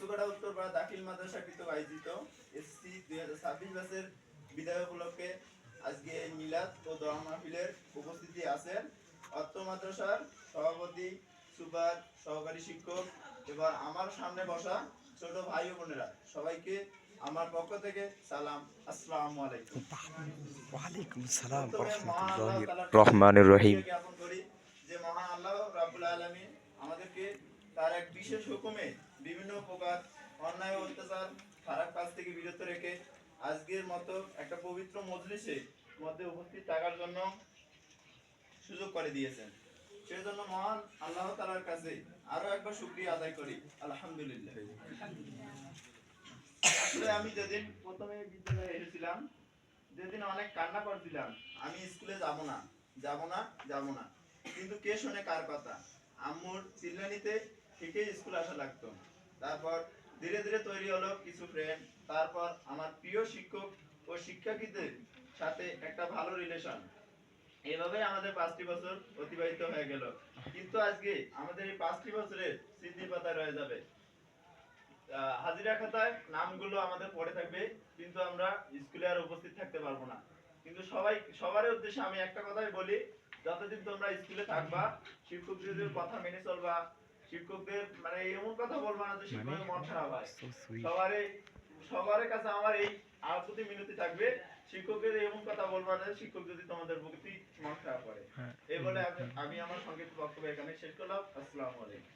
মৎস্যকড়া উত্তরপাড়া দাখিল মাদ্রাসা কৃতক আয়োজিত এসসি 2026 ব্যাচের বিদায় উপলক্ষে আজকে মিলাদ ও দোয়া মাহফিলের উপস্থিতি আছেন অত্র মাদ্রাসার সভাপতি, সুপার, সহকারী শিক্ষক এবং আমার সামনে বসা ছোট ভাই ও বোনেরা সবাইকে আমার পক্ষ থেকে সালাম, আসসালামু আলাইকুম। ওয়ালাইকুম সালাম প্রথমে মহান আল্লাহ রাহমাতুল্লাহির তাআলার রহমানির রহিম। জ্ঞাপন করি যে মহান আল্লাহ রাব্বুল আলামিন আমাদেরকে তার এক বিশেষ হুকুমে বিভিন্ন প্রকার অন্যায় ও অত্যাচার খারাপ কাজ থেকে বিরত রেখে আজকের মতো একটা পবিত্র মজলিসে মধ্যে উপস্থিত থাকার জন্য সুযোগ করে দিয়েছেন। সেজন্য মহান আল্লাহ তাআলার কাছে আরো একবার শুকরিয়া আদায় করি, আলহামদুলিল্লাহ। আসলে আমি যেদিন প্রথমে বিদ্যালয়ে এসেছিলাম, যেদিন অনেক কান্না করছিলাম, আমি স্কুলে যাব না, যাব না, যাব না, কিন্তু কে শোনে কার কথা? আম্মুর চিল্লানিতে ঠিকই স্কুল আসা লাগতো। তারপর ধীরে ধীরে তৈরি হলো কিছু ফ্রেন্ড, তারপর আমার প্রিয় শিক্ষক ও শিক্ষার্থীদের সাথে একটা ভালো রিলেশন। এভাবে আমাদের 5টি বছর অতিবাহিত হয়ে গেল, কিন্তু আজকে আমাদের এই 5টি বছরের স্মৃতির পাতায় রয়ে যাবে। হাজিরা খাতায় নামগুলো আমাদের পড়ে থাকবে, কিন্তু আমরা স্কুলে আর উপস্থিত থাকতে পারবো না। কিন্তু সবার উদ্দেশ্যে আমি একটা কথাই বলি, যতদিন তোমরা স্কুলে থাকবা শিক্ষকদের কথা মেনে চলবা, শিক্ষকদের মানে এমন কথা বলবা না যে শিক্ষকের মন খারাপ হয়। সবারই সবার কাছে আমার এই আকুতি মিনতি থাকবে, শিক্ষকদের এমন কথা বলবা না শিক্ষক যদি তোমাদের প্রতি মন খারাপ করে। এই বলে আমি আমার সংক্ষিপ্ত বক্তব্য এখানে শেষ করলাম। আসসালামু আলাইকুম।